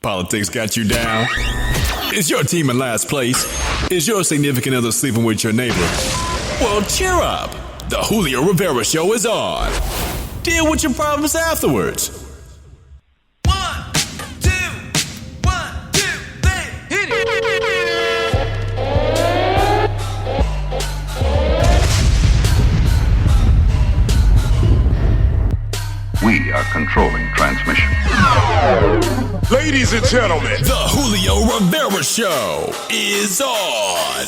Politics got you down? Is your team in last place? Is your significant other sleeping with your neighbor? Well, cheer up. The Julio Rivera Show is on. Deal with your problems afterwards. 1, 2, 1, 2, 3, hit it! We are controlling transmission. Ladies and gentlemen, The Julio Rivera Show is on.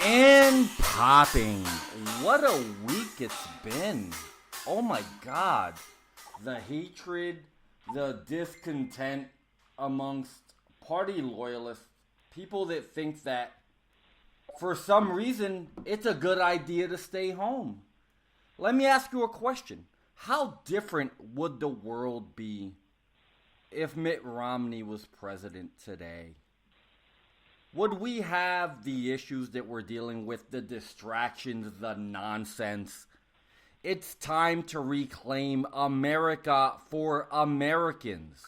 And popping. What a week it's been. Oh my God. The hatred, the discontent amongst party loyalists, people that think that for some reason it's a good idea to stay home. Let me ask you a question. How different would the world be if Mitt Romney was president today? Would we have the issues that we're dealing with, the distractions, the nonsense? It's time to reclaim America for Americans.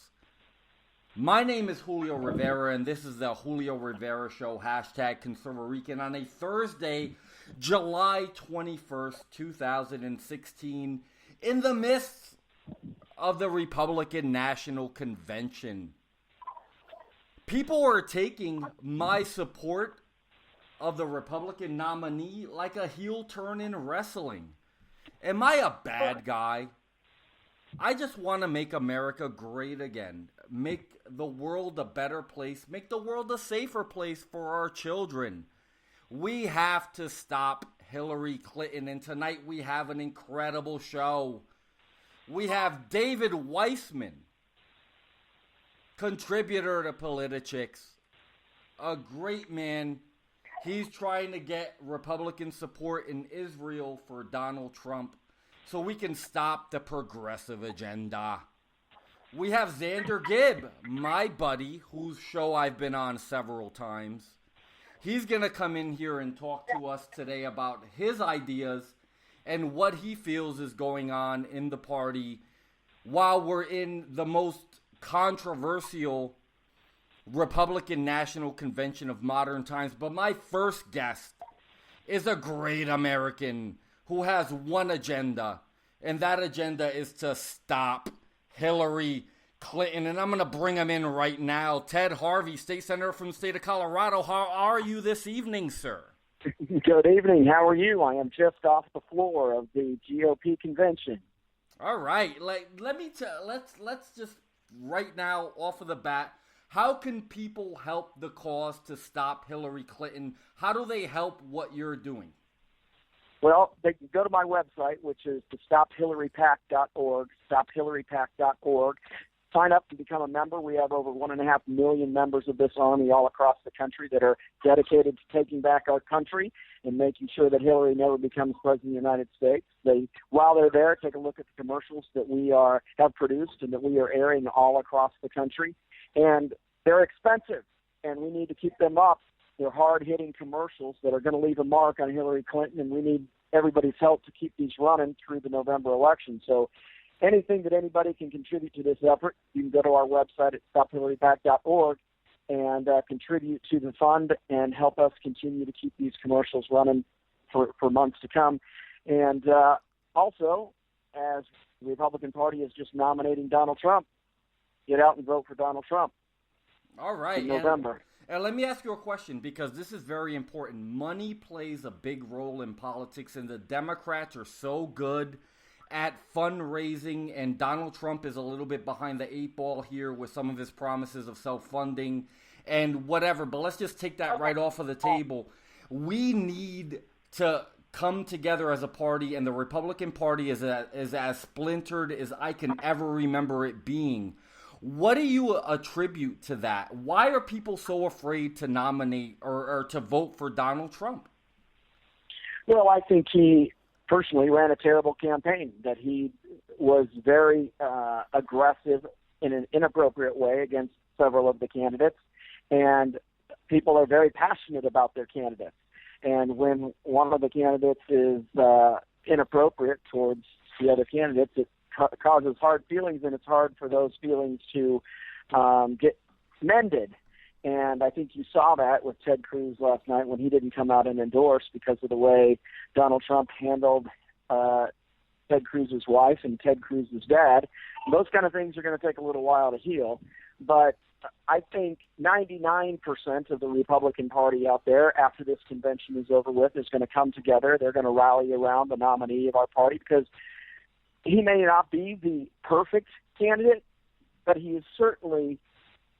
My name is Julio Rivera, and this is the Julio Rivera Show, hashtag ConservaRican, on a Thursday, July 21st, 2016, in the midst of the Republican National Convention. People are taking my support of the Republican nominee like a heel turn in wrestling. Am I a bad guy? I just want to make America great again. Make the world a better place. Make the world a safer place for our children. We have to stop Hillary Clinton, and tonight we have an incredible show. We have David Weissman, contributor to Politichicks, a great man. He's trying to get Republican support in Israel for Donald Trump so we can stop the progressive agenda. We have Xander Gibb, my buddy, whose show I've been on several times. He's going to come in here and talk to us today about his ideas and what he feels is going on in the party while we're in the most controversial Republican National Convention of modern times. But my first guest is a great American who has one agenda, and that agenda is to stop Hillary Clinton. And I'm going to bring him in right now. Ted Harvey, state senator from the state of Colorado. How are you this evening, sir? Good evening. How are you? I am just off the floor of the GOP convention. All right. Let's just right now off of the bat, how can people help the cause to stop Hillary Clinton? How do they help what you're doing? Well, they can go to my website, which is stophillarypac.org, stophillarypac.org. Sign up to become a member. We have over 1.5 million members of this army all across the country that are dedicated to taking back our country and making sure that Hillary never becomes president of the United States. While they're there, take a look at the commercials that we have produced and that we are airing all across the country. And they're expensive, and we need to keep them up. They're hard-hitting commercials that are going to leave a mark on Hillary Clinton, and we need everybody's help to keep these running through the November election. So anything that anybody can contribute to this effort, you can go to our website at stophillarypac.org and contribute to the fund and help us continue to keep these commercials running for months to come. And also, as the Republican Party is just nominating Donald Trump, get out and vote for Donald Trump. All right. In November. And let me ask you a question, because this is very important. Money plays a big role in politics, and the Democrats are so good at fundraising, and Donald Trump is a little bit behind the 8 ball here with some of his promises of self-funding and whatever. But let's just take that right off of the table. We need to come together as a party, and the Republican Party is as splintered as I can ever remember it being. What do you attribute to that? Why are people so afraid to nominate or to vote for Donald Trump? Well, I think he personally ran a terrible campaign, that he was very aggressive in an inappropriate way against several of the candidates, and people are very passionate about their candidates. And when one of the candidates is inappropriate towards the other candidates, it causes hard feelings, and it's hard for those feelings to get mended. And I think you saw that with Ted Cruz last night when he didn't come out and endorse because of the way Donald Trump handled Ted Cruz's wife and Ted Cruz's dad. Those kind of things are going to take a little while to heal. But I think 99% of the Republican Party out there, after this convention is over with, is going to come together. They're going to rally around the nominee of our party because he may not be the perfect candidate, but he is certainly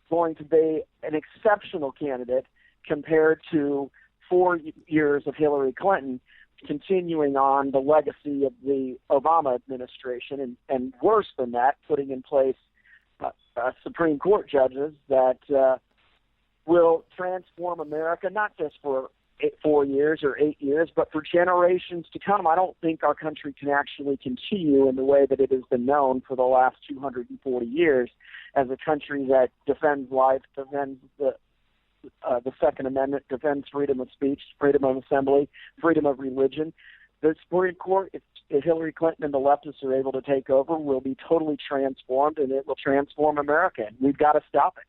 going to be an exceptional candidate compared to 4 years of Hillary Clinton, continuing on the legacy of the Obama administration, and worse than that, putting in place Supreme Court judges that will transform America, not just for 4 years or 8 years, but for generations to come. I don't think our country can actually continue in the way that it has been known for the last 240 years as a country that defends life, defends the Second Amendment, defends freedom of speech, freedom of assembly, freedom of religion. The Supreme Court, if Hillary Clinton and the leftists are able to take over, will be totally transformed, and it will transform America. And we've got to stop it.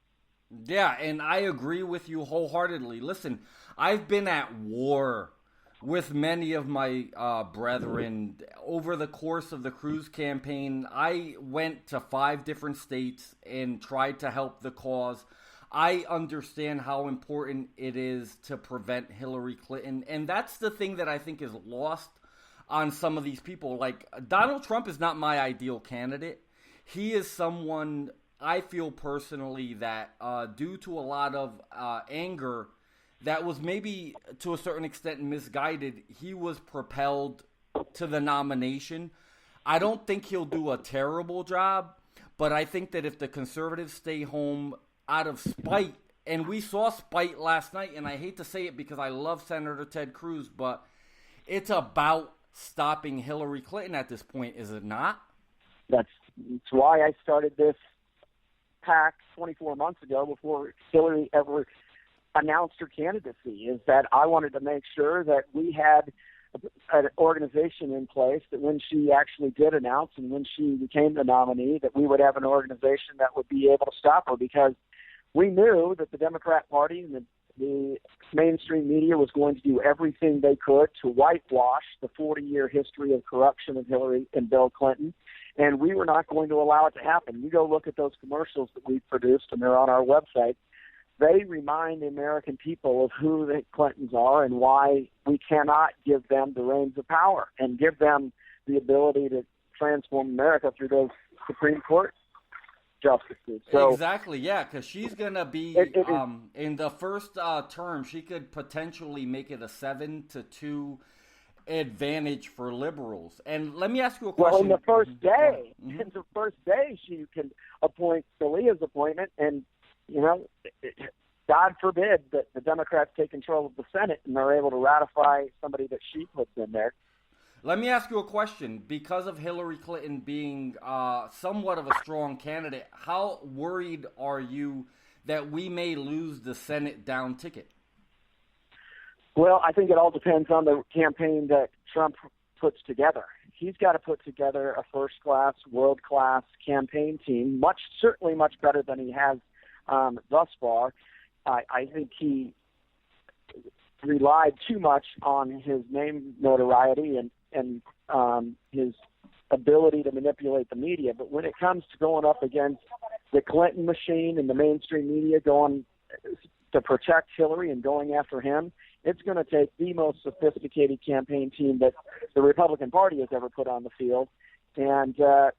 Yeah, and I agree with you wholeheartedly. Listen, I've been at war with many of my brethren over the course of the Cruz campaign. I went to 5 different states and tried to help the cause. I understand how important it is to prevent Hillary Clinton, and that's the thing that I think is lost on some of these people. Like, Donald Trump is not my ideal candidate. He is someone I feel personally that due to a lot of anger that was maybe to a certain extent misguided, he was propelled to the nomination. I don't think he'll do a terrible job, but I think that if the conservatives stay home out of spite, and we saw spite last night, and I hate to say it because I love Senator Ted Cruz, but it's about stopping Hillary Clinton at this point, is it not? That's why I started this PAC 24 months ago before Hillary ever announced her candidacy, is that I wanted to make sure that we had an organization in place that when she actually did announce and when she became the nominee, that we would have an organization that would be able to stop her, because we knew that the Democrat Party and the mainstream media was going to do everything they could to whitewash the 40-year history of corruption of Hillary and Bill Clinton, and we were not going to allow it to happen. You go look at those commercials that we've produced, and they're on our website. They remind the American people of who the Clintons are and why we cannot give them the reins of power and give them the ability to transform America through those Supreme Court justices. So, exactly, yeah, because she's going to be, in the first term, she could potentially make it a 7-2 advantage for liberals. And let me ask you a question. Well, in the first day, she can appoint Scalia's appointment, and you know, God forbid that the Democrats take control of the Senate and are able to ratify somebody that she puts in there. Let me ask you a question. Because of Hillary Clinton being somewhat of a strong candidate, how worried are you that we may lose the Senate down ticket? Well, I think it all depends on the campaign that Trump puts together. He's got to put together a first-class, world-class campaign team, certainly much better than he has thus far. I think he relied too much on his name notoriety and his ability to manipulate the media. But when it comes to going up against the Clinton machine and the mainstream media going to protect Hillary and going after him, it's going to take the most sophisticated campaign team that the Republican Party has ever put on the field. And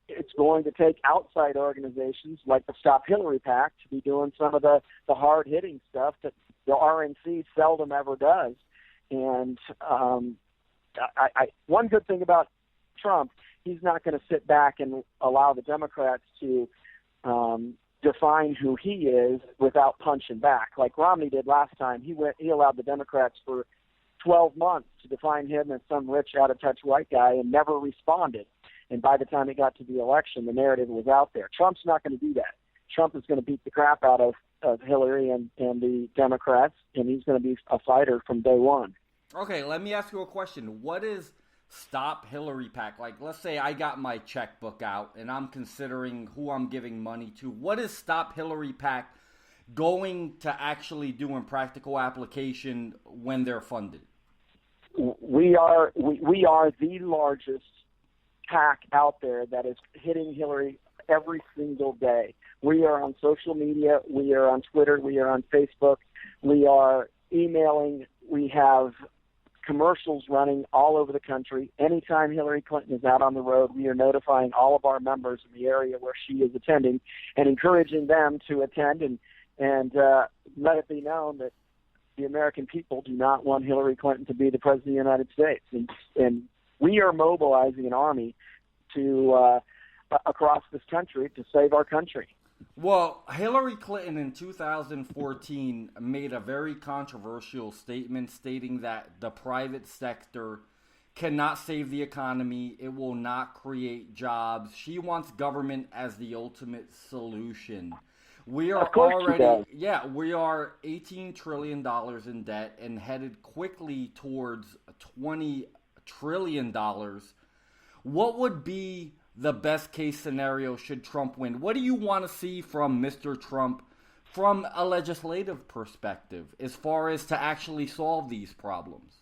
it's going to take outside organizations like the Stop Hillary PAC to be doing some of the hard-hitting stuff that the RNC seldom ever does. And one good thing about Trump, he's not going to sit back and allow the Democrats to define who he is without punching back. Like Romney did last time. He allowed the Democrats for 12 months to define him as some rich, out-of-touch white guy and never responded. And by the time it got to the election, the narrative was out there. Trump's not going to do that. Trump is going to beat the crap out of Hillary and the Democrats, and he's going to be a fighter from day one. Okay, let me ask you a question. What is Stop Hillary PAC? Like, let's say I got my checkbook out and I'm considering who I'm giving money to. What is Stop Hillary PAC going to actually do in practical application when they're funded? We are the largest PAC out there that is hitting Hillary every single day. We are on social media. We are on Twitter. We are on Facebook. We are emailing. We have commercials running all over the country. Anytime Hillary Clinton is out on the road, we are notifying all of our members in the area where she is attending and encouraging them to attend and let it be known that the American people do not want Hillary Clinton to be the President of the United States. And we are mobilizing an army to across this country to save our country. Well, Hillary Clinton in 2014 made a very controversial statement stating that the private sector cannot save the economy. It will not create jobs. She wants government as the ultimate solution. We are already, we are $18 trillion in debt and headed quickly towards $20 trillion. What would be the best case scenario should Trump win? What do you want to see from Mr. Trump from a legislative perspective as far as to actually solve these problems?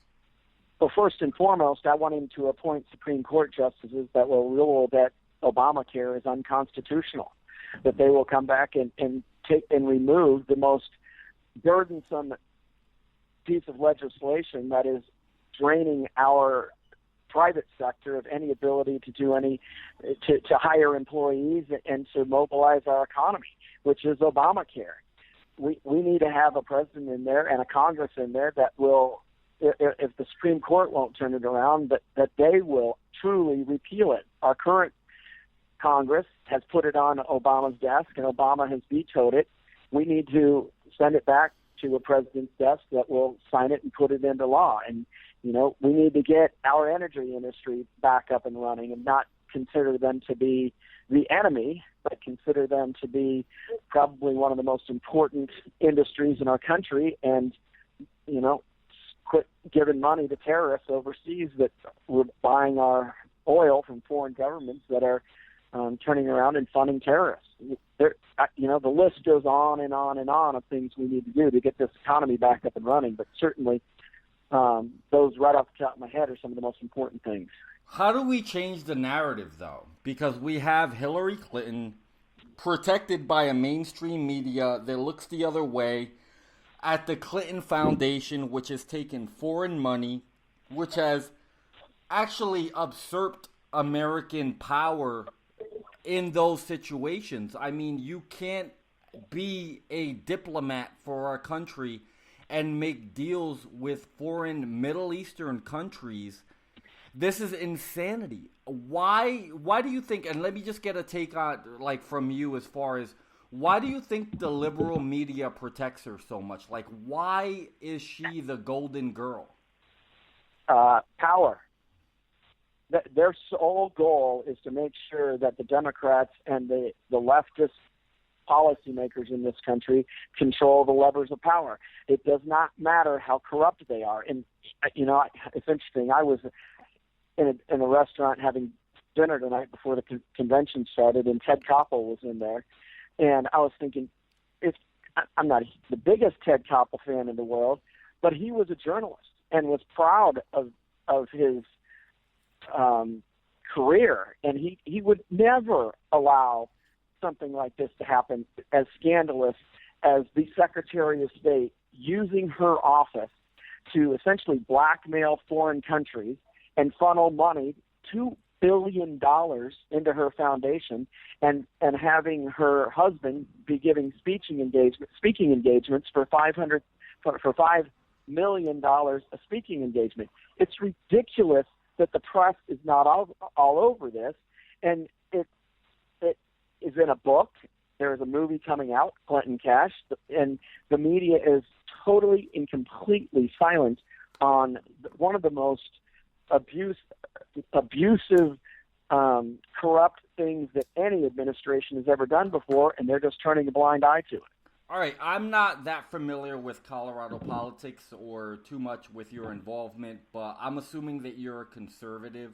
Well, first and foremost, I want him to appoint Supreme Court justices that will rule that Obamacare is unconstitutional, that they will come back and take and remove the most burdensome piece of legislation that is draining our private sector of any ability to do to hire employees and to mobilize our economy, which is Obamacare. We need to have a president in there and a Congress in there that will, if the Supreme Court won't turn it around, that they will truly repeal it. Our current Congress has put it on Obama's desk, and Obama has vetoed it. We need to send it back to a president's desk that will sign it and put it into law. And we need to get our energy industry back up and running and not consider them to be the enemy, but consider them to be probably one of the most important industries in our country and, quit giving money to terrorists overseas that we're buying our oil from foreign governments that are turning around and funding terrorists. The list goes on and on and on of things we need to do to get this economy back up and running, but certainly those right off the top of my head are some of the most important things. How do we change the narrative, though? Because we have Hillary Clinton protected by a mainstream media that looks the other way, at the Clinton Foundation, which has taken foreign money, which has actually usurped American power in those situations. I mean, you can't be a diplomat for our country and make deals with foreign Middle Eastern countries. This is insanity. Why do you think, and let me just get a take on, from you as far as, why do you think the liberal media protects her so much? Why is she the golden girl? Power. Their sole goal is to make sure that the Democrats and the leftist policymakers in this country control the levers of power. It does not matter how corrupt they are. And, it's interesting. I was in a restaurant having dinner tonight before the convention started, and Ted Koppel was in there. And I was thinking, I'm not the biggest Ted Koppel fan in the world, but he was a journalist and was proud of his career, and he would never allow something like this to happen, as scandalous as the Secretary of State using her office to essentially blackmail foreign countries and funnel money, $2 billion into her foundation, and having her husband be giving speaking engagements for $5 million a speaking engagement. It's ridiculous that the press is not all over this, and it is in a book. There is a movie coming out, Clinton Cash, and the media is totally and completely silent on one of the most abusive, corrupt things that any administration has ever done before, and they're just turning a blind eye to it. All right, I'm not that familiar with Colorado politics or too much with your involvement, but I'm assuming that you're a conservative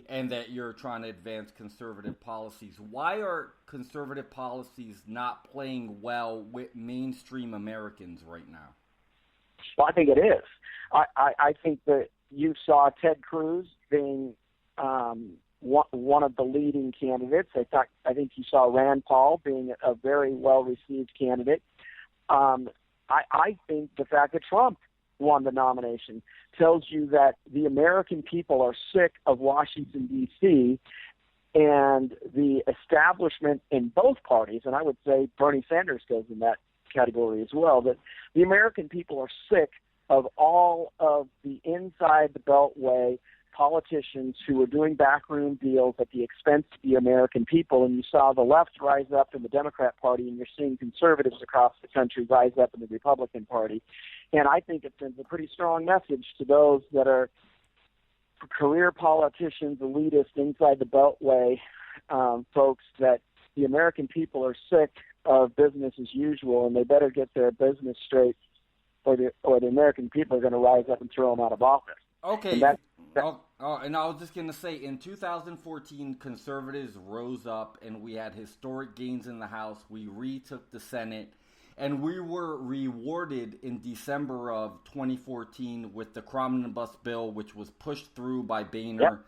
and that you're trying to advance conservative policies. Why are conservative policies not playing well with mainstream Americans right now? Well, I think it is. I think that you saw Ted Cruz being one of the leading candidates. I think you saw Rand Paul being a very well-received candidate. I think the fact that Trump won the nomination tells you that the American people are sick of Washington, D.C., and the establishment in both parties, and I would say Bernie Sanders goes in that category as well, that the American people are sick of all of the inside the Beltway politicians who are doing backroom deals at the expense of the American people. And you saw the left rise up in the Democrat Party, and you're seeing conservatives across the country rise up in the Republican Party. And I think it sends a pretty strong message to those that are career politicians, elitists, inside the Beltway folks, that the American people are sick of business as usual, and they better get their business straight, or the American people are going to rise up and throw them out of office. Okay. And I was just going to say, in 2014, conservatives rose up, and we had historic gains in the House. We retook the Senate, and we were rewarded in December of 2014 with the Omnibus bill, which was pushed through by Boehner. Yep.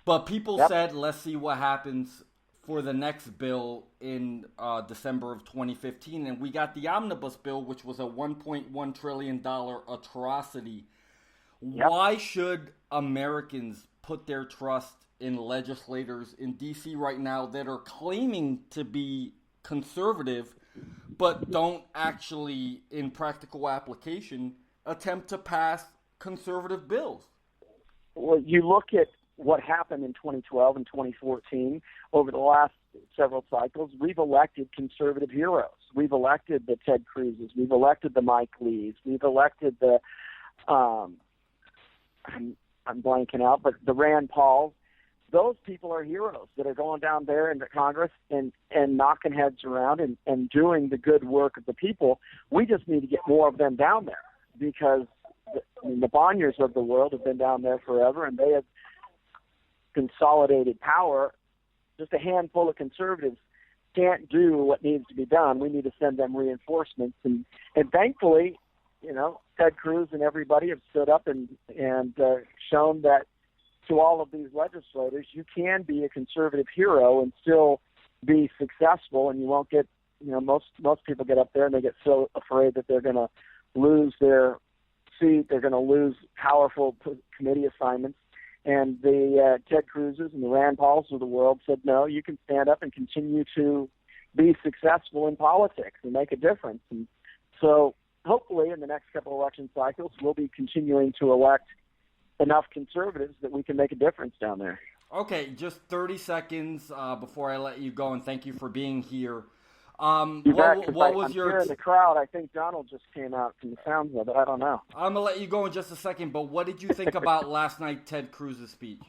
But people said, let's see what happens for the next bill in December of 2015. And we got the Omnibus bill, which was a $1.1 trillion atrocity. Yep. Why should Americans put their trust in legislators in D.C. right now that are claiming to be conservative, but don't actually, in practical application, attempt to pass conservative bills? Well, you look at what happened in 2012 and 2014. Over the last several cycles, we've elected conservative heroes. We've elected the Ted Cruzes. We've elected the Mike Lees. We've elected the I'm blanking out, but the Rand Pauls. Those people are heroes that are going down there into Congress and knocking heads around and doing the good work of the people. We just need to get more of them down there, because the Bonyers of the world have been down there forever, and they have consolidated power. Just a handful of conservatives can't do what needs to be done. We need to send them reinforcements. And thankfully, Ted Cruz and everybody have stood up and shown that to all of these legislators, you can be a conservative hero and still be successful, and you won't get, most people get up there and they get so afraid that they're going to lose their seat, they're going to lose powerful committee assignments. And the Ted Cruzes and the Rand Pauls of the world said, no, you can stand up and continue to be successful in politics and make a difference. And so hopefully in the next couple of election cycles, we'll be continuing to elect enough conservatives that we can make a difference down there. Okay, just 30 seconds before I let you go, and thank you for being here. What was your... I'm in the crowd. I think Donald just came out from the sounds of it. I don't know. I'm going to let you go in just a second, but what did you think about last night Ted Cruz's speech?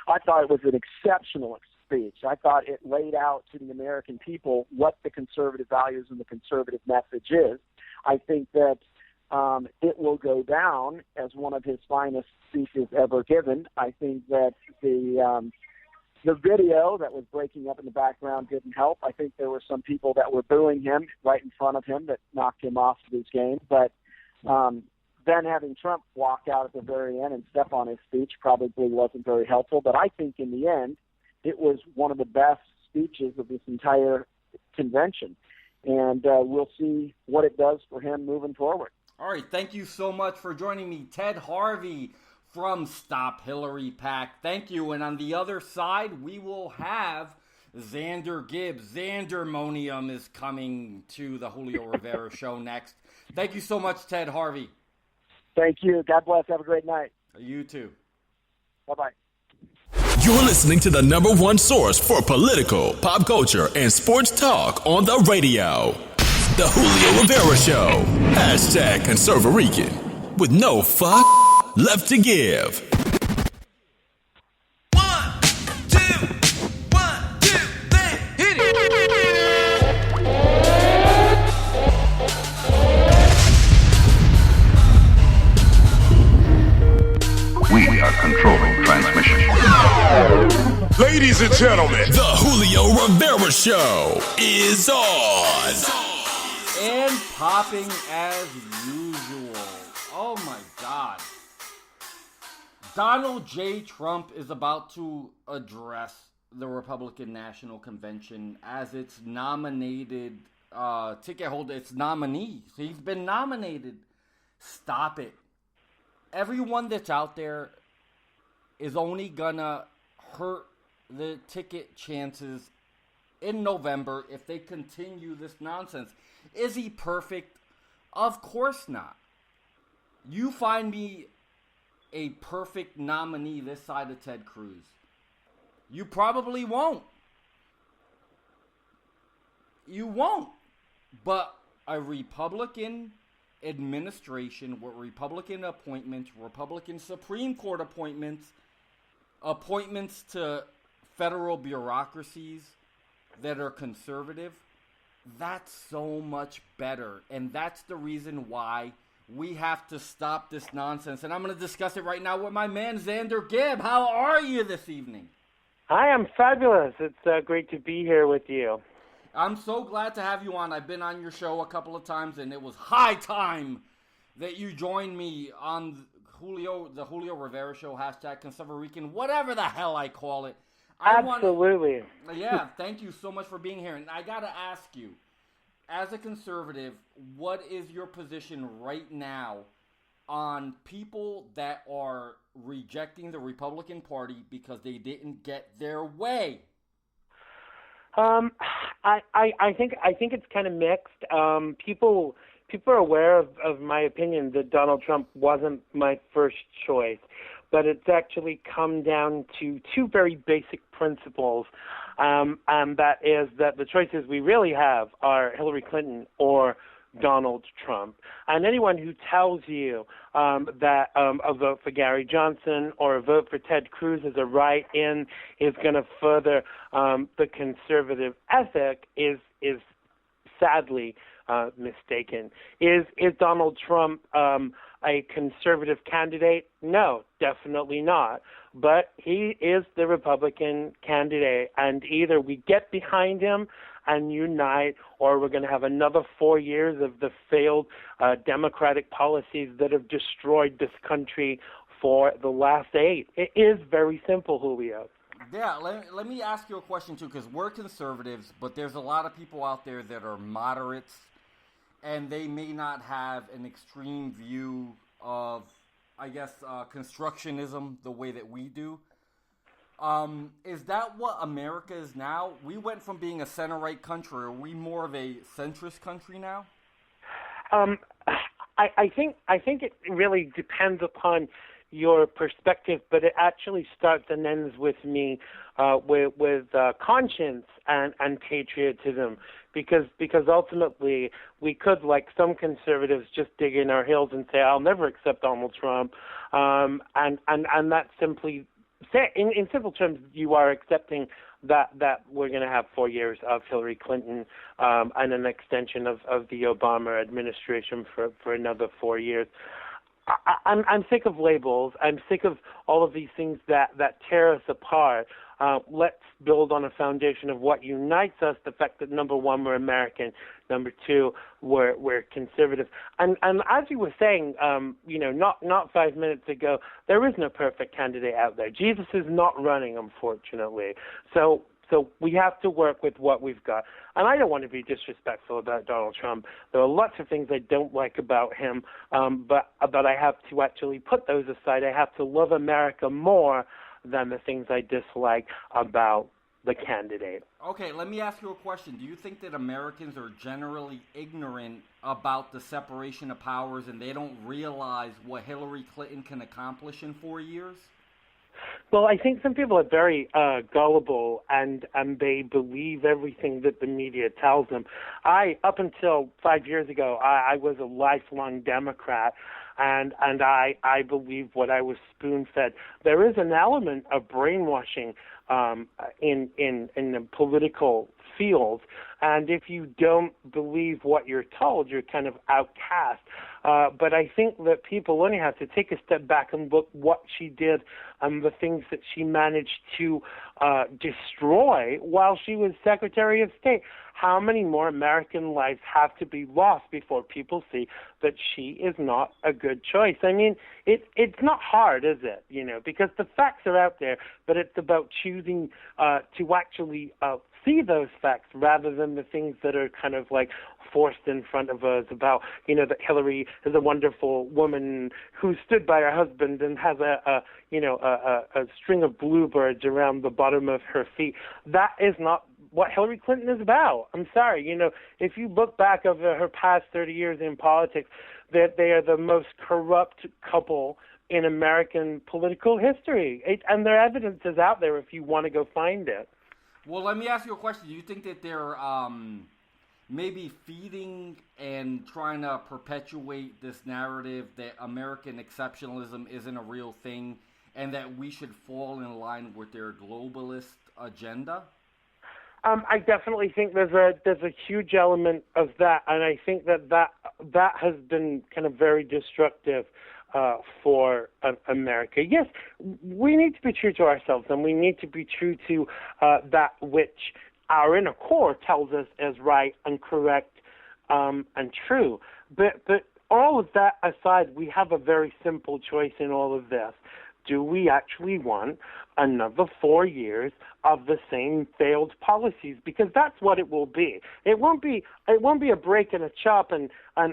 I thought it was an exceptional speech. I thought it laid out to the American people what the conservative values and the conservative message is. I think that it will go down as one of his finest speeches ever given. I think that the video that was breaking up in the background didn't help. I think there were some people that were booing him right in front of him that knocked him off of his game. But then having Trump walk out at the very end and step on his speech probably wasn't very helpful. But I think in the end, it was one of the best speeches of this entire convention. And we'll see what it does for him moving forward. All right, thank you so much for joining me, Ted Harvey from Stop Hillary PAC. Thank you. And on the other side, we will have Xander Gibb. Xandermonium is coming to the Julio Rivera show next. Thank you so much, Ted Harvey. Thank you. God bless. Have a great night. You too. Bye-bye. You're listening to the number one source for political, pop culture, and sports talk on the radio. The Julio Rivera Show. Hashtag ConservaRican. With no fuck left to give. 1, 2, 1, 2, 3, hit it! Ladies and gentlemen, the Julio Rivera Show is on. And popping as usual. Oh my God. Donald J. Trump is about to address the Republican National Convention as its nominated ticket holder, its nominee. He's been nominated. Stop it. Everyone that's out there is only gonna hurt the ticket chances in November if they continue this nonsense. Is he perfect? Of course not. You find me a perfect nominee this side of Ted Cruz. You probably won't. You won't. But a Republican administration with Republican appointments, Republican Supreme Court appointments, appointments to federal bureaucracies that are conservative, that's so much better. And that's the reason why we have to stop this nonsense. And I'm going to discuss it right now with my man, Xander Gibb. How are you this evening? Hi, I'm fabulous. It's great to be here with you. I'm so glad to have you on. I've been on your show a couple of times, and it was high time that you joined me on the Julio Rivera Show, hashtag ConservaRican, whatever the hell I call it. Absolutely. Yeah, thank you so much for being here. And I got to ask you, as a conservative, what is your position right now on people that are rejecting the Republican Party because they didn't get their way? I think it's kind of mixed. People are aware of my opinion that Donald Trump wasn't my first choice, but it's actually come down to two very basic principles, and that is that the choices we really have are Hillary Clinton or Donald Trump. And anyone who tells you that a vote for Gary Johnson or a vote for Ted Cruz as a write-in is going to further the conservative ethic is sadly mistaken. Is Donald Trump a conservative candidate? No, definitely not. But he is the Republican candidate, and either we get behind him and unite, or we're going to have another 4 years of the failed democratic policies that have destroyed this country for the last 8. It is very simple, Julio. Yeah, let me ask you a question, too, because we're conservatives, but there's a lot of people out there that are moderates, and they may not have an extreme view of, I guess, constructionism the way that we do. Is that what America is now? We went from being a center-right country. Are we more of a centrist country now? I think it really depends upon your perspective, but it actually starts and ends with me with conscience and patriotism, because ultimately we could, like some conservatives, just dig in our heels and say, I'll never accept Donald Trump, and that's simply in simple terms, you are accepting that we're going to have 4 years of Hillary Clinton and an extension of the Obama administration for another 4 years. I'm sick of labels. I'm sick of all of these things that tear us apart. Let's build on a foundation of what unites us, the fact that, number one, we're American, number two, we're conservative. And as you were saying, not 5 minutes ago, there is no perfect candidate out there. Jesus is not running, unfortunately. So we have to work with what we've got. And I don't want to be disrespectful about Donald Trump. There are lots of things I don't like about him, but I have to actually put those aside. I have to love America more than the things I dislike about the candidate. Okay, let me ask you a question. Do you think that Americans are generally ignorant about the separation of powers and they don't realize what Hillary Clinton can accomplish in 4 years? Well, I think some people are very gullible and they believe everything that the media tells them. Up until 5 years ago, I was a lifelong Democrat, and I believed what I was spoon-fed. There is an element of brainwashing in the political field. And if you don't believe what you're told, you're kind of outcast. But I think that people only have to take a step back and look what she did and the things that she managed to destroy while she was Secretary of State. How many more American lives have to be lost before people see that she is not a good choice? I mean, it's not hard, is it? Because the facts are out there, but it's about choosing to actually see those facts rather than the things that are kind of like forced in front of us about, that Hillary is a wonderful woman who stood by her husband and has a string of bluebirds around the bottom of her feet. That is not what Hillary Clinton is about. I'm sorry. If you look back over her past 30 years in politics, that they are the most corrupt couple in American political history. And their evidence is out there if you want to go find it. Well, let me ask you a question. Do you think that they're maybe feeding and trying to perpetuate this narrative that American exceptionalism isn't a real thing and that we should fall in line with their globalist agenda? I definitely think there's a huge element of that, and I think that has been kind of very destructive for America. Yes, we need to be true to ourselves, and we need to be true to that which our inner core tells us is right and correct and true. But all of that aside, we have a very simple choice in all of this. Do we actually want another 4 years of the same failed policies? Because that's what it will be. It won't be a break and a chop and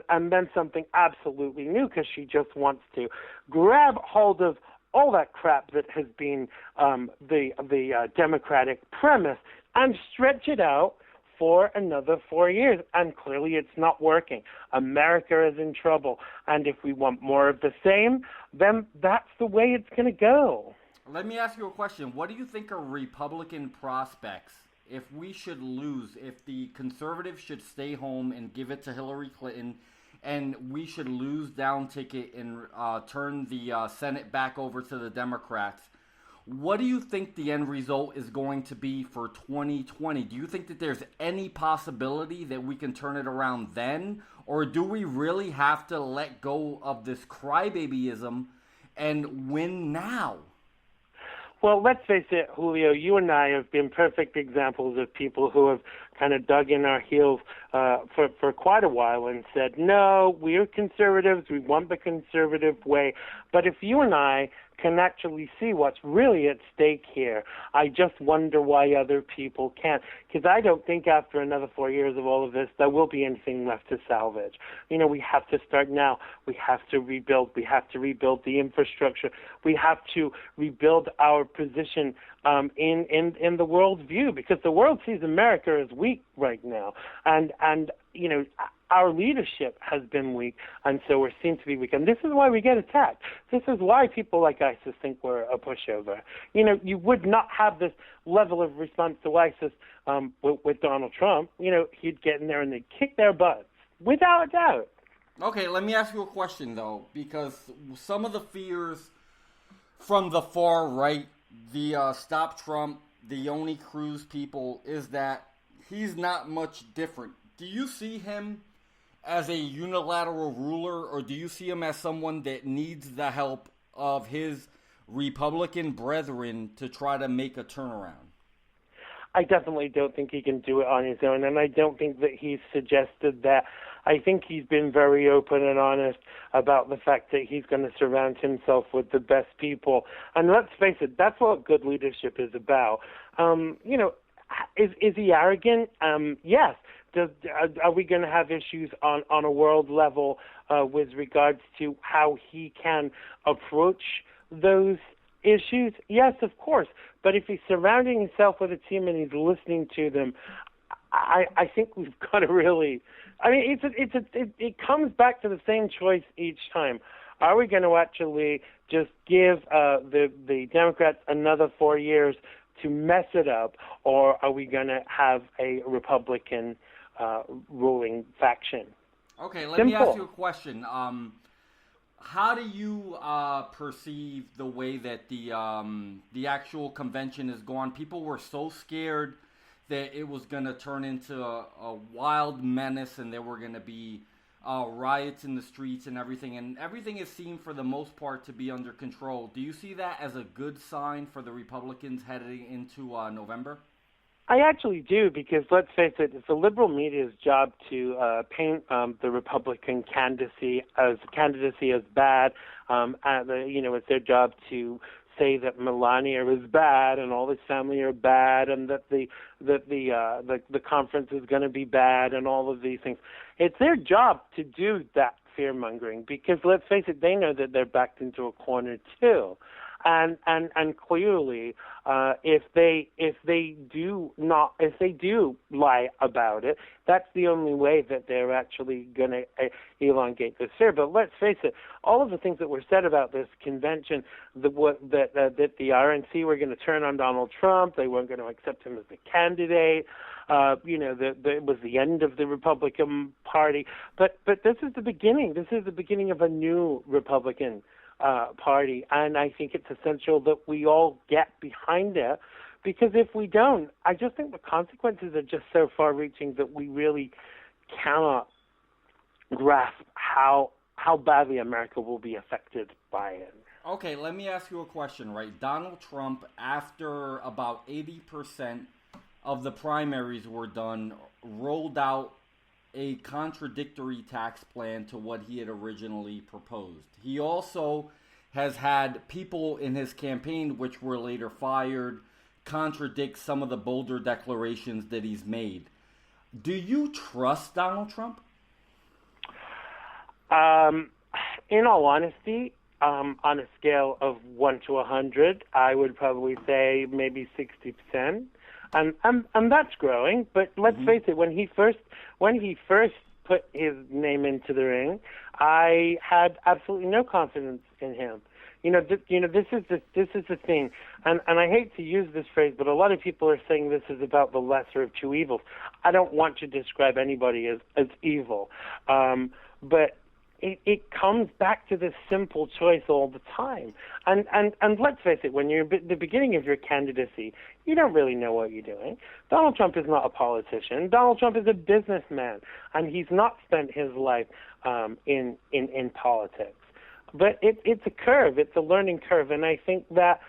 then something absolutely new because she just wants to grab hold of all that crap that has been the Democratic premise and stretch it out for another 4 years, and clearly it's not working. America is in trouble, and if we want more of the same, then that's the way it's going to go. Let me ask you a question. What do you think are Republican prospects if we should lose, if the conservatives should stay home and give it to Hillary Clinton, and we should lose down ticket and turn the Senate back over to the Democrats? What do you think the end result is going to be for 2020? Do you think that there's any possibility that we can turn it around then? Or do we really have to let go of this crybabyism and win now? Well, let's face it, Julio, you and I have been perfect examples of people who have kind of dug in our heels for quite a while and said, no, we're conservatives, we want the conservative way. But if you and I can actually see what's really at stake here, I just wonder why other people can't. Because I don't think after another 4 years of all of this, there will be anything left to salvage. We have to start now. We have to rebuild. We have to rebuild the infrastructure. We have to rebuild our position in the world's view, because the world sees America as weak right now. And our leadership has been weak, and so we seem to be weak. And this is why we get attacked. This is why people like ISIS think we're a pushover. You would not have this level of response to ISIS with Donald Trump. He'd get in there and they'd kick their butts, without a doubt. Okay, let me ask you a question, though, because some of the fears from the far right, the Stop Trump, the Yoni Cruz people, is that he's not much different. Do you see him as a unilateral ruler, or do you see him as someone that needs the help of his Republican brethren to try to make a turnaround? I definitely don't think he can do it on his own, and I don't think that he's suggested that. I think he's been very open and honest about the fact that he's going to surround himself with the best people. And let's face it, that's what good leadership is about. Is he arrogant? Yes. Are we going to have issues on a world level with regards to how he can approach those issues? Yes, of course. But if he's surrounding himself with a team and he's listening to them, I think we've got to really. I mean, it comes back to the same choice each time. Are we going to actually just give the Democrats another 4 years to mess it up, or are we going to have a Republican ruling faction? Okay, let me ask you a question. How do you perceive the way that the actual convention is gone? People were so scared that it was going to turn into a wild menace and there were going to be riots in the streets and everything is seen for the most part to be under control. Do you see that as a good sign for the Republicans heading into November? I actually do, because let's face it, it's the liberal media's job to paint the Republican candidacy as bad. It's their job to say that Melania is bad and all his family are bad, and that the conference is going to be bad, and all of these things. It's their job to do that fear mongering, because let's face it, they know that they're backed into a corner too. And clearly, if they do lie about it, that's the only way that they're actually going to elongate this fear. But let's face it, all of the things that were said about this convention, that the RNC were going to turn on Donald Trump, they weren't going to accept him as the candidate. It was the end of the Republican Party. But this is the beginning. This is the beginning of a new Republican Party, and I think it's essential that we all get behind it, because if we don't, I just think the consequences are just so far-reaching that we really cannot grasp how badly America will be affected by it. Okay, let me ask you a question, right? Donald Trump, after about 80% of the primaries were done, rolled out a contradictory tax plan to what he had originally proposed. He also has had people in his campaign, which were later fired, contradict some of the bolder declarations that he's made. Do you trust Donald Trump? In all honesty, on a scale of 1 to 100, I would probably say maybe 60%. And that's growing, but let's face it, when he first put his name into the ring, I had absolutely no confidence in him. This is the thing, and I hate to use this phrase, but a lot of people are saying this is about the lesser of two evils. I don't want to describe anybody as evil, but it comes back to this simple choice all the time. And let's face it, when you're at the beginning of your candidacy, you don't really know what you're doing. Donald Trump is not a politician. Donald Trump is a businessman, and he's not spent his life in politics. But it's a curve. It's a learning curve, and I think that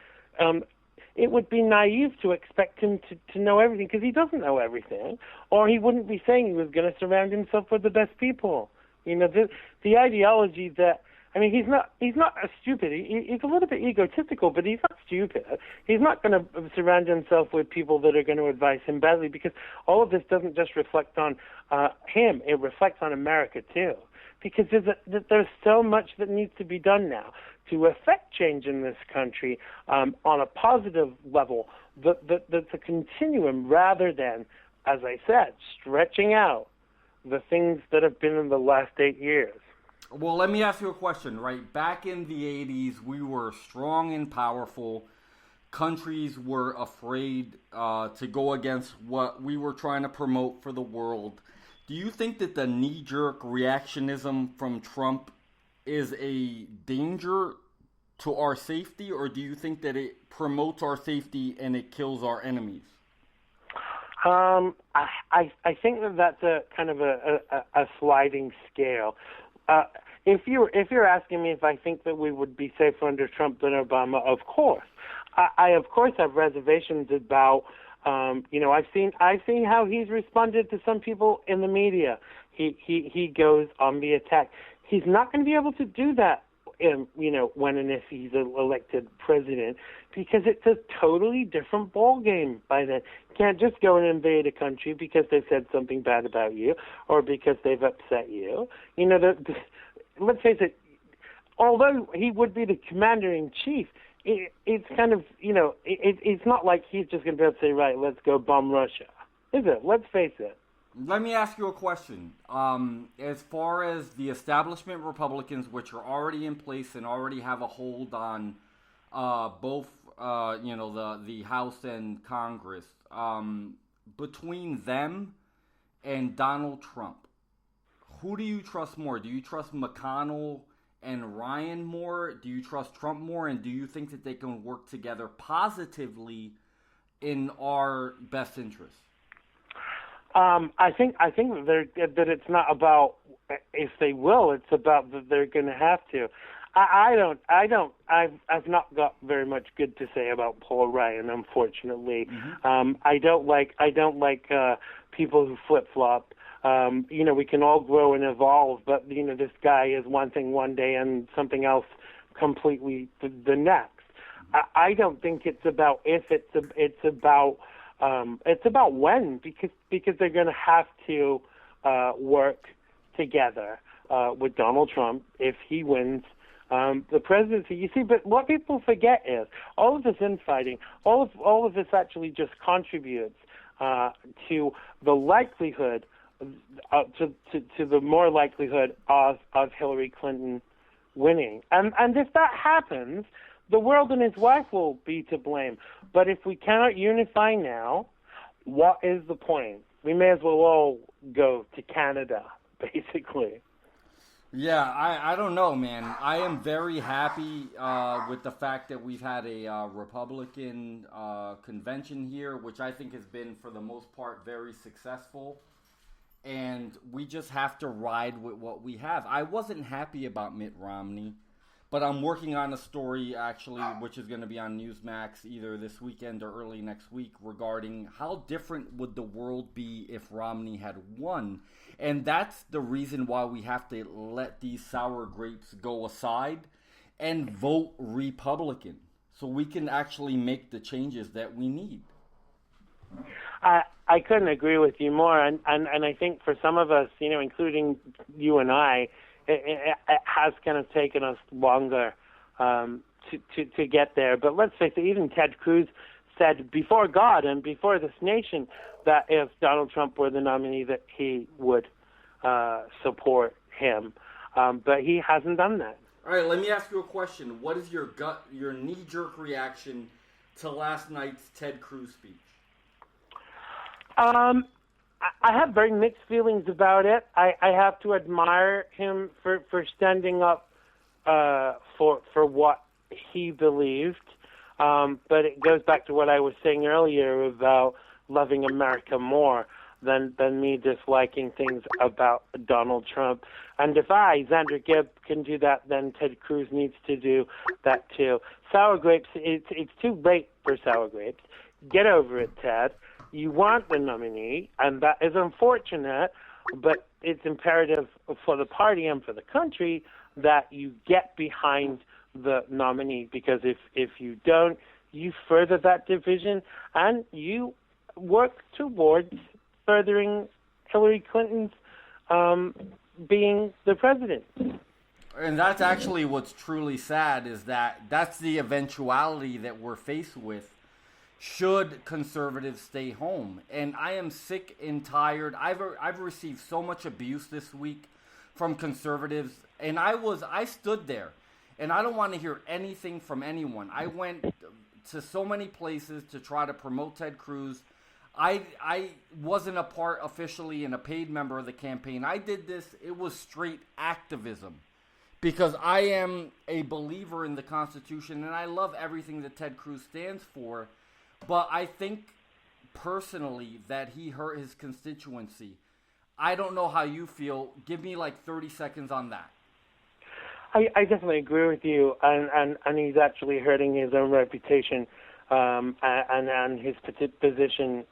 it would be naive to expect him to know everything, because he doesn't know everything, or he wouldn't be saying he was going to surround himself with the best people. The ideology that, I mean, he's not a stupid. He's a little bit egotistical, but he's not stupid. He's not going to surround himself with people that are going to advise him badly, because all of this doesn't just reflect on him. It reflects on America too, because there's so much that needs to be done now to affect change in this country on a positive level. That's a continuum rather than, as I said, stretching out the things that have been in the last 8 years. Well, let me ask you a question, right? Back in the 80s, we were strong and powerful. Countries were afraid to go against what we were trying to promote for the world. Do you think that the knee-jerk reactionism from Trump is a danger to our safety, or do you think that it promotes our safety and it kills our enemies? I think that's a kind of a sliding scale. If you're asking me if I think that we would be safer under Trump than Obama, of course. I of course have reservations about I've seen how he's responded to some people in the media. He goes on the attack. He's not going to be able to do that when and if he's elected president, because it's a totally different ball game by then. You can't just go and invade a country because they've said something bad about you or because they've upset you. Let's face it, although he would be the commander-in-chief, it's kind of, it's not like he's just going to be able to say, right, let's go bomb Russia, is it? Let's face it. Let me ask you a question. As far as the establishment Republicans, which are already in place and already have a hold on both, the House and Congress, between them and Donald Trump, who do you trust more? Do you trust McConnell and Ryan more? Do you trust Trump more? And do you think that they can work together positively in our best interest? I think that it's not about if they will. It's about that they're going to have to. I've not got very much good to say about Paul Ryan, unfortunately. Mm-hmm. I don't like people who flip flop. We can all grow and evolve, but this guy is one thing one day and something else completely the next. I don't think it's about if. It's about when, because they're going to have to work together with Donald Trump if he wins the presidency. You see, but what people forget is all of this infighting, all of this actually just contributes to the likelihood, to the more likelihood of Hillary Clinton winning. And if that happens, the world and his wife will be to blame. But if we cannot unify now, what is the point? We may as well all go to Canada, basically. Yeah, I don't know, man. I am very happy with the fact that we've had a Republican convention here, which I think has been, for the most part, very successful. And we just have to ride with what we have. I wasn't happy about Mitt Romney, but I'm working on a story, actually, which is going to be on Newsmax either this weekend or early next week, regarding how different would the world be if Romney had won. And that's the reason why we have to let these sour grapes go aside and vote Republican, so we can actually make the changes that we need. I couldn't agree with you more, and I think for some of us, including you and I, it has kind of taken us longer to get there. But let's face it, even Ted Cruz said before God and before this nation that if Donald Trump were the nominee, that he would support him. But he hasn't done that. All right, let me ask you a question. What is your knee-jerk reaction to last night's Ted Cruz speech? I have very mixed feelings about it. I have to admire him for standing up for what he believed. But it goes back to what I was saying earlier about loving America more than me disliking things about Donald Trump. And if Xander Gibb, can do that, then Ted Cruz needs to do that too. Sour grapes, it's too late for sour grapes. Get over it, Ted. You want the nominee, and that is unfortunate, but it's imperative for the party and for the country that you get behind the nominee, because if you don't, you further that division and you work towards furthering Hillary Clinton's being the president. And that's actually what's truly sad, is that that's the eventuality that we're faced with should conservatives stay home. And I am sick and tired. I've received so much abuse this week from conservatives, and I stood there, and I don't want to hear anything from anyone. I went to so many places to try to promote Ted Cruz. I wasn't a part officially and a paid member of the campaign. I did this, it was straight activism, because I am a believer in the Constitution, and I love everything that Ted Cruz stands for. But I think personally that he hurt his constituency. I don't know how you feel. Give me like 30 seconds on that. I definitely agree with you, and he's actually hurting his own reputation and his position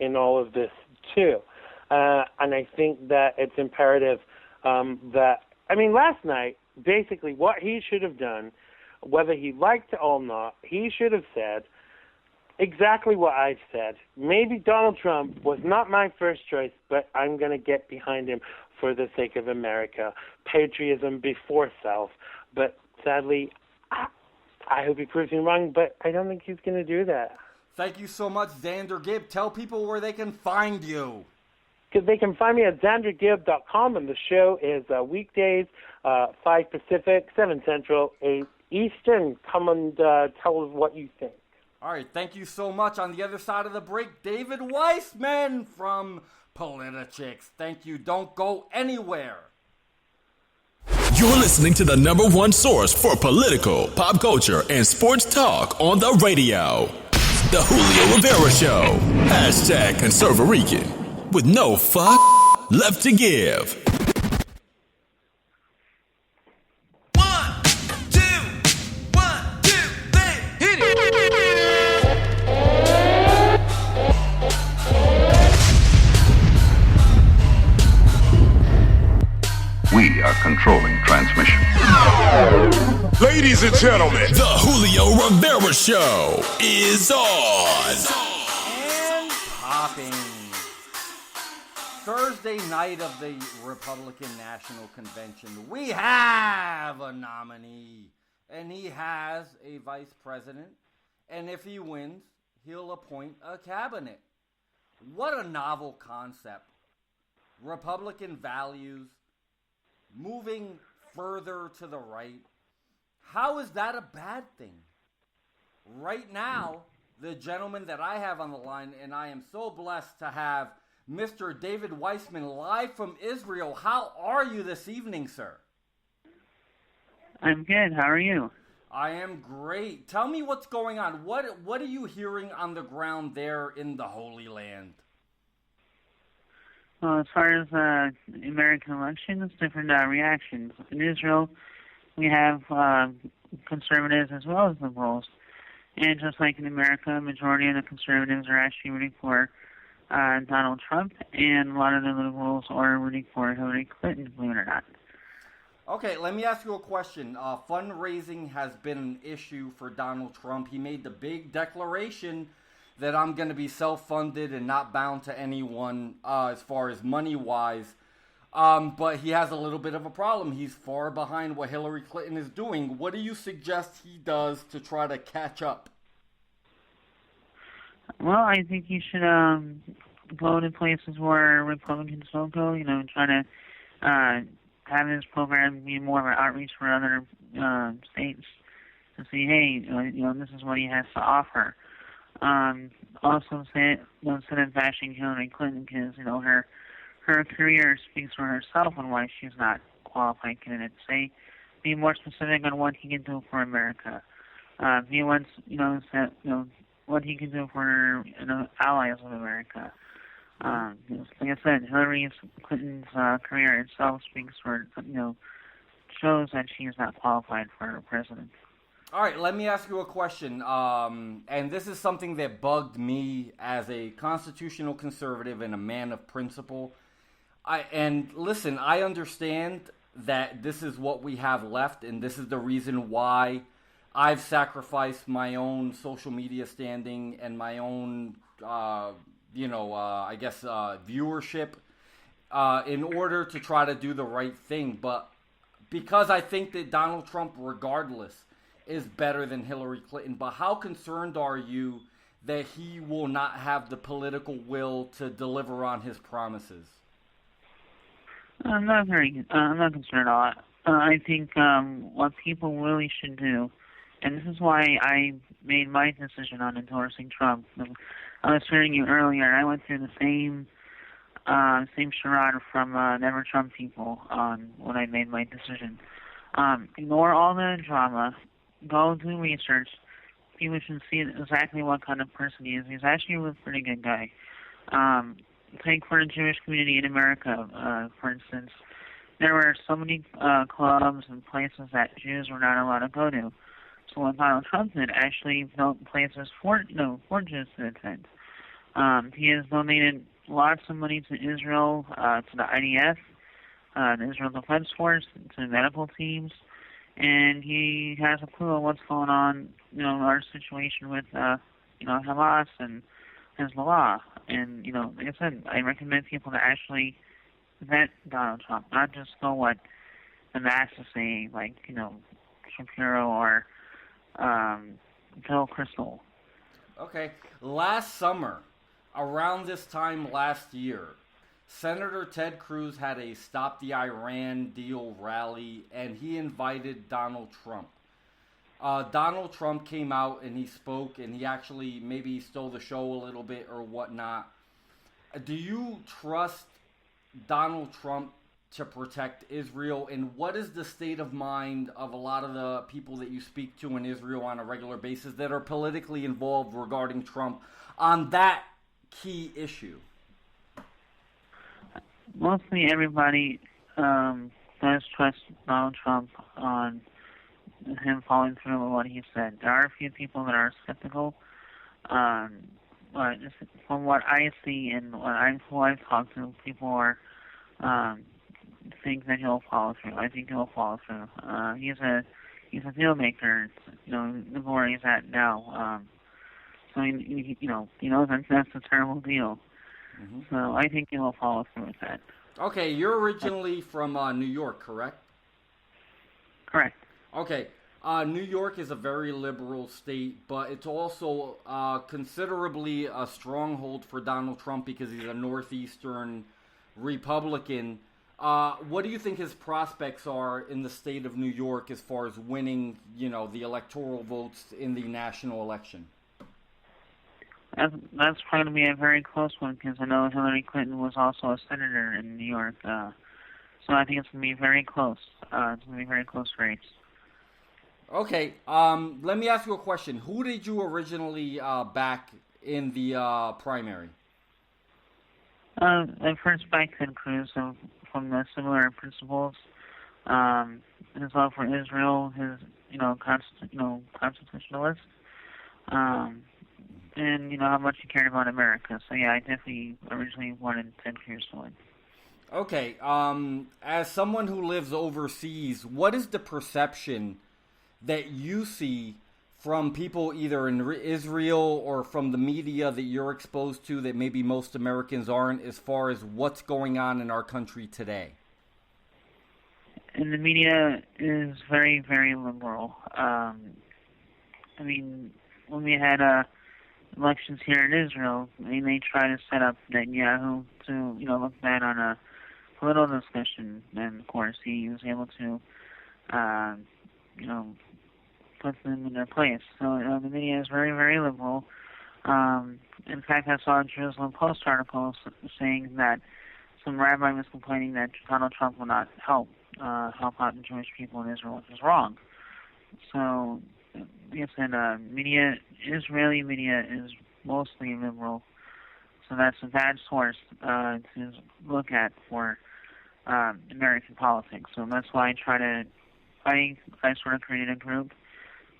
in all of this too. And I think that it's imperative last night, basically what he should have done, whether he liked it or not, he should have said exactly what I said. Maybe Donald Trump was not my first choice, but I'm going to get behind him for the sake of America. Patriotism before self. But sadly, I hope he proves me wrong, but I don't think he's going to do that. Thank you so much, Xander Gibb. Tell people where they can find you. They can find me at xandergibb.com, and the show is weekdays, 5 Pacific, 7 Central, 8 Eastern. Come and tell us what you think. All right, thank you so much. On the other side of the break, David Weissman from Politichicks. Thank you. Don't go anywhere. You're listening to the number one source for political, pop culture, and sports talk on the radio. The Julio Rivera Show. #ConservaRican. with no fuck left to give. 1, 2, 1, 2, 3, hit it! We are controlling transmission. Ladies and gentlemen, the Julio Rivera Show is on. And popping. Thursday night of the Republican National Convention, we have a nominee, and he has a vice president, and if he wins, he'll appoint a cabinet. What a novel concept. Republican values moving further to the right. How is that a bad thing? Right now, the gentleman that I have on the line, and I am so blessed to have Mr. David Weissman live from Israel. How are you this evening, sir? I'm good. How are you? I am great. Tell me what's going on. What are you hearing on the ground there in the Holy Land? Well, as far as the American elections, different reactions. In Israel, we have conservatives as well as liberals. And just like in America, a majority of the conservatives are actually rooting for Donald Trump, and a lot of the liberals are rooting for Hillary Clinton, believe it or not. Okay, let me ask you a question. Fundraising has been an issue for Donald Trump. He made the big declaration that I'm going to be self-funded and not bound to anyone as far as money-wise. But he has a little bit of a problem. He's far behind what Hillary Clinton is doing. What do you suggest he does to try to catch up? Well, I think you should go to places where Republicans don't go, try to have this program be more of an outreach for other states to see, hey, this is what he has to offer. Also, instead of bashing Hillary Clinton, because her career speaks for herself and why she's not qualified candidate. Be more specific on what he can do for America. He wants, what he can do for allies of America. Like I said, Hillary Clinton's career itself speaks for, shows that she is not qualified for president. All right, let me ask you a question. And this is something that bugged me as a constitutional conservative and a man of principle. Listen, I understand that this is what we have left, and this is the reason why I've sacrificed my own social media standing and my own, viewership in order to try to do the right thing. But because I think that Donald Trump, regardless, is better than Hillary Clinton. But how concerned are you that he will not have the political will to deliver on his promises? I'm not concerned at all. I think what people really should do, and this is why I made my decision on endorsing Trump. I was hearing you earlier, and I went through the same charade from Never Trump people when I made my decision. Ignore all the drama. Go do research. People should see exactly what kind of person he is. He's actually a pretty good guy. Take for the Jewish community in America, for instance. There were so many clubs and places that Jews were not allowed to go to. So what Donald Trump did actually built places for Jews to attend. He has donated lots of money to Israel, to the IDF, the Israel Defense Force, to medical teams. And he has a clue of what's going on, our situation with, Hamas and Hezbollah. And, like I said, I recommend people to actually vet Donald Trump, not just go what the masses say, like, Shapiro or Bill Kristol. Okay. Last summer, around this time last year, Senator Ted Cruz had a Stop the Iran Deal rally, and he invited Donald Trump. Donald Trump came out and he spoke, and he actually maybe stole the show a little bit or whatnot. Do you trust Donald Trump to protect Israel, and what is the state of mind of a lot of the people that you speak to in Israel on a regular basis that are politically involved regarding Trump on that key issue? mostly everybody does trust Donald Trump on him following through with what he said. There are a few people that are skeptical, but from what I see and who I've talked to, people are think that he'll follow through. I think he'll follow through. He's a deal maker. Look where he's at now. So he knows that's a terrible deal. Mm-hmm. So I think he will follow through with that. Okay, you're originally from New York, correct? Correct. Okay. New York is a very liberal state, but it's also considerably a stronghold for Donald Trump because he's a northeastern Republican. What do you think his prospects are in the state of New York as far as winning, the electoral votes in the national election? That's probably going to be a very close one because I know Hillary Clinton was also a senator in New York. So I think it's going to be very close. It's going to be a very close race. Okay, let me ask you a question. Who did you originally back in the primary? I first backed Ted Cruz from the similar principles. His love for Israel, his constitutionalist, and how much he cared about America. So yeah, I definitely originally wanted Ted Cruz to win. Okay, as someone who lives overseas, what is the perception that you see from people either in Israel or from the media that you're exposed to that maybe most Americans aren't as far as what's going on in our country today? And the media is very, very liberal. When we had elections here in Israel, they try to set up Netanyahu to, look bad on a political discussion. And, of course, he was able to, put them in their place. So the media is very, very liberal. In fact, I saw a Jerusalem Post article saying that some rabbi was complaining that Donald Trump will not help out the Jewish people in Israel, which is wrong. So, like I said, Israeli media is mostly liberal. So that's a bad source to look at for American politics. So that's why I sort of created a group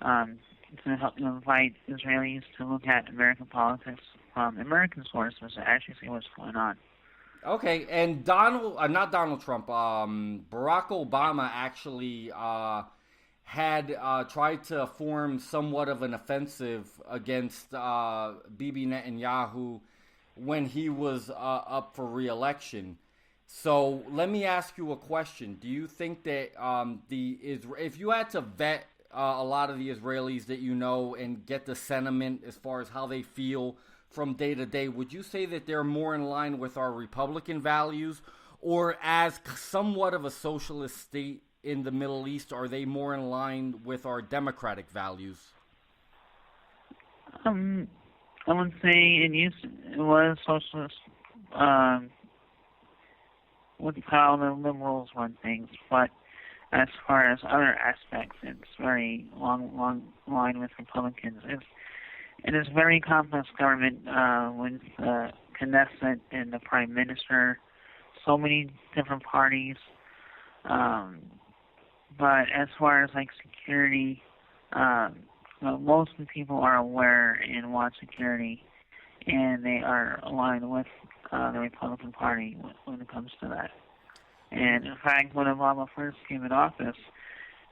to help invite Israelis to look at American politics from American sources to actually see what's going on. Okay, and not Donald Trump, Barack Obama actually had tried to form somewhat of an offensive against Bibi Netanyahu when he was up for re-election. So let me ask you a question. Do you think that if you had to vet a lot of the Israelis that you know and get the sentiment as far as how they feel from day to day, would you say that they're more in line with our Republican values, or as somewhat of a socialist state in the Middle East, are they more in line with our democratic values? I would say it was socialist with how the liberals run things, but as far as other aspects, it's very long line with Republicans. It is very complex government with the Knesset and the Prime Minister, so many different parties. But as far as security, most of the people are aware and want security, and they are aligned with the Republican Party when it comes to that. And in fact, when Obama first came in office,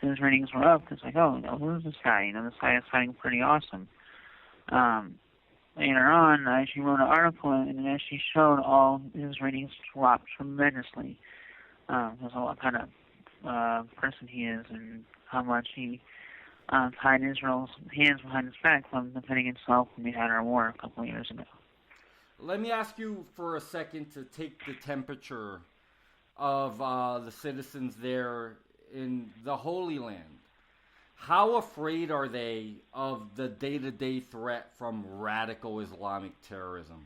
his ratings were up. It's who's this guy? This guy is fighting pretty awesome. Later on, I actually wrote an article and it actually showed all his ratings dropped tremendously. Because of what kind of person he is and how much he tied Israel's hands behind his back from defending itself when we had our war a couple of years ago. Let me ask you for a second to take the temperature of the citizens there in the Holy Land. How afraid are they of the day-to-day threat from radical Islamic terrorism?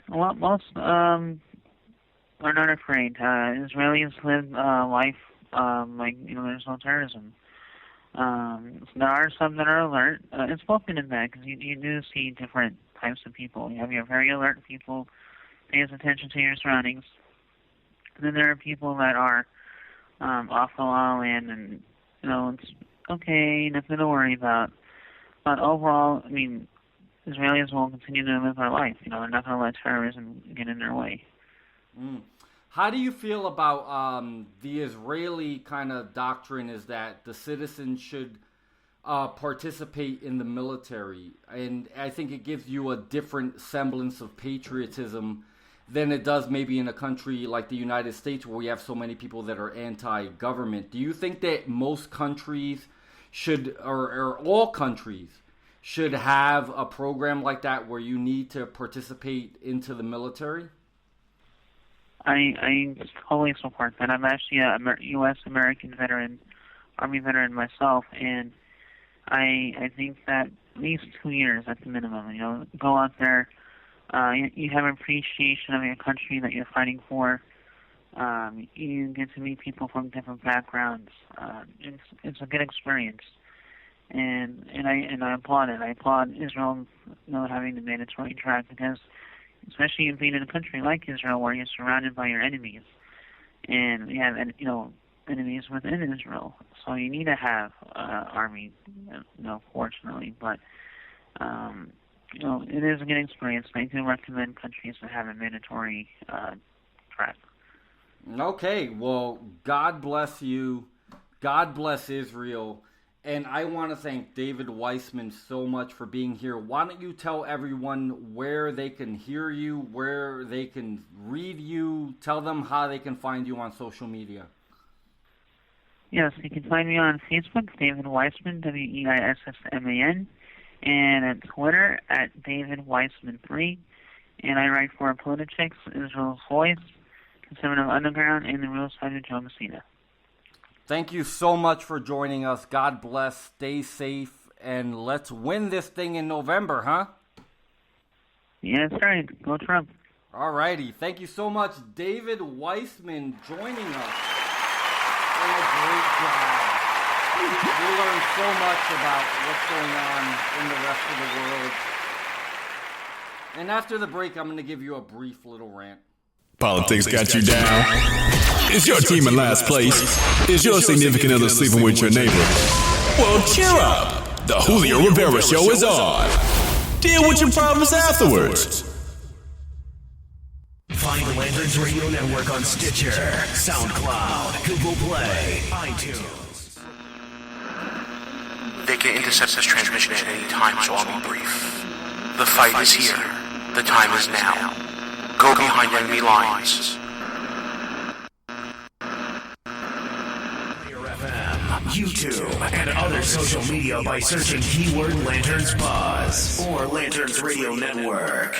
Well, most are not afraid. Israelis live life there's no terrorism. There are some that are alert. It's both good and bad because you do see different types of people. You have your very alert people pays attention to your surroundings. And then there are people that are off the law land, and it's okay, nothing to worry about. But overall, I mean, Israelis will continue to live their life. They're not going to let terrorism get in their way. How do you feel about the Israeli kind of doctrine is that the citizens should participate in the military? And I think it gives you a different semblance of patriotism than it does maybe in a country like the United States where we have so many people that are anti-government. Do you think that most countries should, or all countries, should have a program like that where you need to participate into the military? I totally support that. I'm actually a U.S. American veteran, Army veteran myself, and I think that at least 2 years at the minimum. Go out there. You have an appreciation of your country that you're fighting for. You get to meet people from different backgrounds. It's a good experience, and I applaud it. I applaud Israel, having the mandatory track, because especially in being in a country like Israel where you're surrounded by your enemies, and you have enemies within Israel, so you need to have army. Fortunately, but it is a good experience. I do recommend countries to have a mandatory track. Okay, well, God bless you. God bless Israel. And I want to thank David Weissman so much for being here. Why don't you tell everyone where they can hear you, where they can read you, tell them how they can find you on social media. Yes, you can find me on Facebook, David Weissman, Weissman, and at Twitter at David Weissman3. And I write for Politics, Israel's Voice, Conservative Underground, and the Real Side of Joe Messina. Thank you so much for joining us. God bless. Stay safe. And let's win this thing in November, huh? Yeah, that's right. Go Trump. All righty. Thank you so much, David Weissman, joining us. Doing a great job. We learned so much about what's going on in the rest of the world. And after the break, I'm going to give you a brief little rant. Politics got you down. Is your team in last place? Is your significant other sleeping with your neighbor? Well, cheer up. The Julio Rivera Show is on. Deal with your problems afterwards. Find the Lanterns Radio Network on Stitcher, SoundCloud, Google Play, iTunes. They can intercept this transmission at any time, so I'll be brief. The fight is here. The time is now. Go behind enemy lines. YouTube, and other social media by searching keyword Lanterns Buzz or Lanterns Radio Network.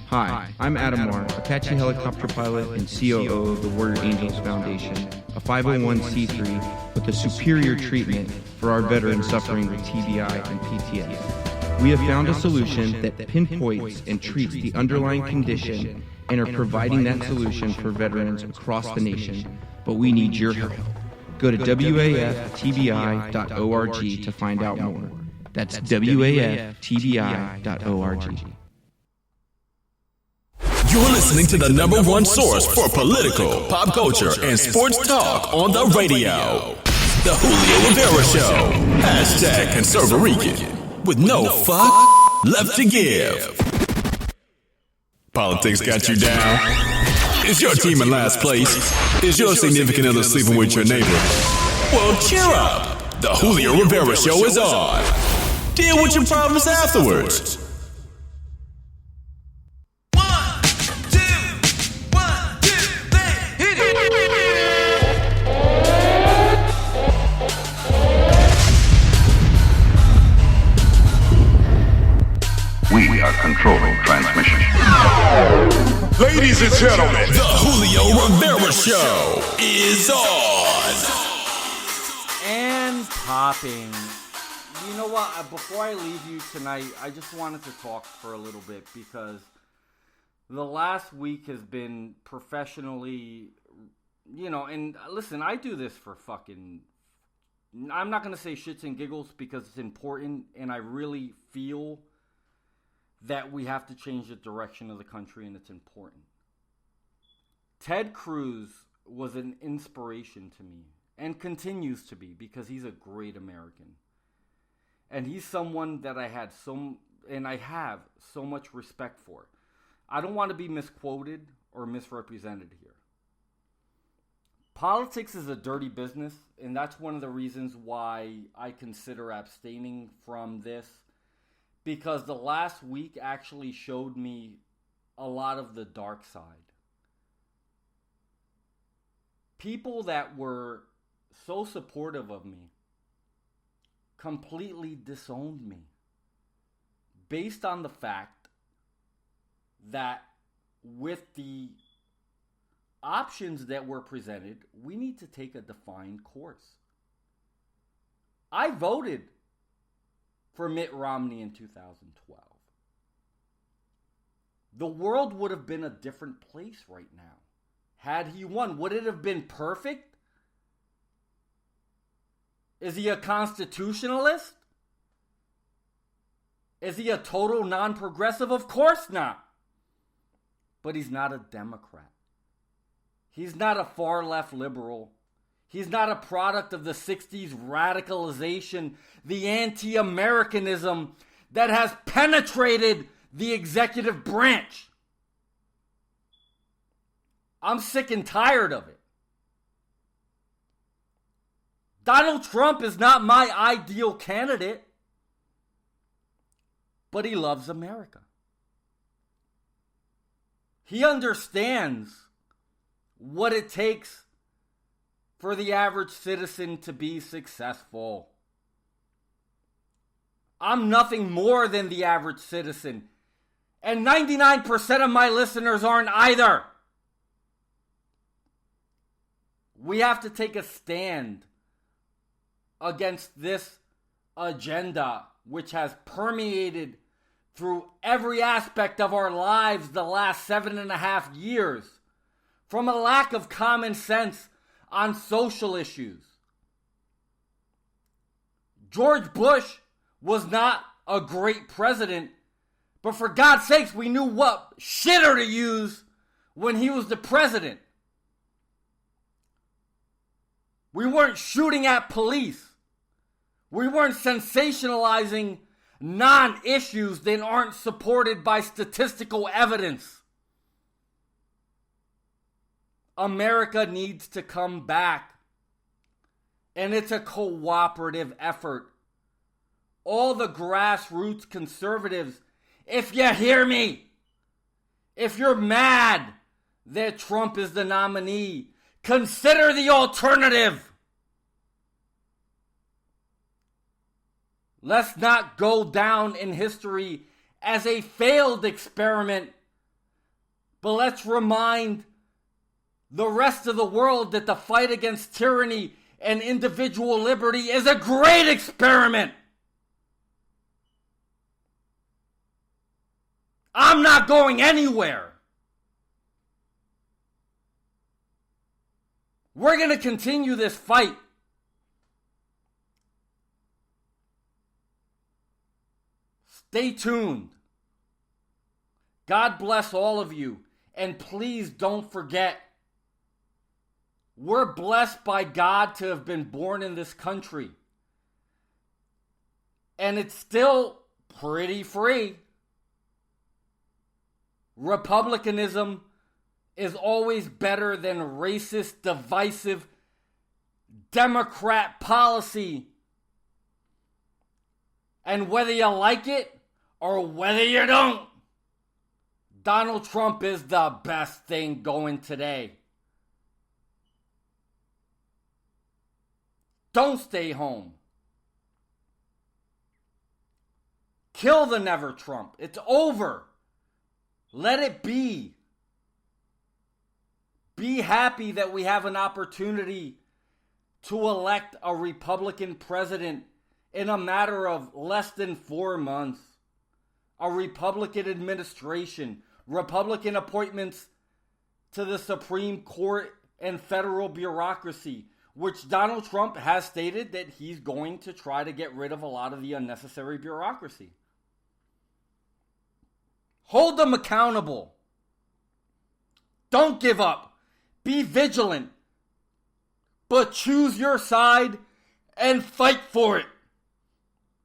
Hi, I'm Adam Moore, Apache helicopter pilot and COO of the Warrior Angels Foundation, a 501c3 with a superior treatment for our veterans suffering with TBI and PTS. We have found a solution that pinpoints and treats the underlying condition and are providing that solution for veterans across the nation, but we need your help. Go to waftbi.org to find out more. That's waftbi.org. You're listening to the number one source for political, pop culture, and sports talk on the radio. The Julio Rivera Show. Hashtag ConservaRican. With no fuck left to give. Politics got you down. Is your team in last place? Is your significant other sleeping with your neighbor? Well, cheer up. The Julio Rivera Show is on. Deal with your problems afterwards. We are controlling transmission. Ladies and gentlemen, the Julio Rivera Show is on. And popping. You know what? Before I leave you tonight, I just wanted to talk for a little bit because the last week has been professionally, and listen, I do this for fucking, I'm not going to say shits and giggles because it's important and I really feel that we have to change the direction of the country, and it's important. Ted Cruz was an inspiration to me and continues to be because he's a great American. And he's someone that I have so much respect for. I don't want to be misquoted or misrepresented here. Politics is a dirty business, and that's one of the reasons why I consider abstaining from this, because the last week actually showed me a lot of the dark side. People that were so supportive of me completely disowned me based on the fact that with the options that were presented, we need to take a defined course. I voted for Mitt Romney in 2012. The world would have been a different place right now had he won. Would it have been perfect? Is he a constitutionalist? Is he a total non-progressive? Of course not. But he's not a Democrat. He's not a far-left liberal. He's not a product of the 60s radicalization, the anti-Americanism that has penetrated the executive branch. I'm sick and tired of it. Donald Trump is not my ideal candidate, but he loves America. He understands what it takes for the average citizen to be successful. I'm nothing more than the average citizen. And 99% of my listeners aren't either. We have to take a stand against this agenda, which has permeated through every aspect of our lives the last 7.5 years. From a lack of common sense on social issues. George Bush was not a great president, but for God's sakes, we knew what shitter to use when he was the president. We weren't shooting at police. We weren't sensationalizing non-issues that aren't supported by statistical evidence. America needs to come back. And it's a cooperative effort. All the grassroots conservatives, if you hear me, if you're mad that Trump is the nominee, consider the alternative. Let's not go down in history as a failed experiment, but let's remind the rest of the world that the fight against tyranny and individual liberty is a great experiment. I'm not going anywhere. We're going to continue this fight. Stay tuned. God bless all of you. And please don't forget, we're blessed by God to have been born in this country. And it's still pretty free. Republicanism is always better than racist, divisive, Democrat policy. And whether you like it or whether you don't, Donald Trump is the best thing going today. Don't stay home. Kill the Never Trump. It's over. Let it be. Be happy that we have an opportunity to elect a Republican president in a matter of less than 4 months. A Republican administration, Republican appointments to the Supreme Court and federal bureaucracy, which Donald Trump has stated that he's going to try to get rid of a lot of the unnecessary bureaucracy. Hold them accountable. Don't give up. Be vigilant. But choose your side and fight for it.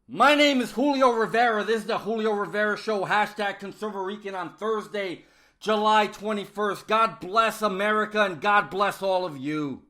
My name is Julio Rivera. This is the Julio Rivera Show. Hashtag ConservaRican on Thursday, July 21st. God bless America and God bless all of you.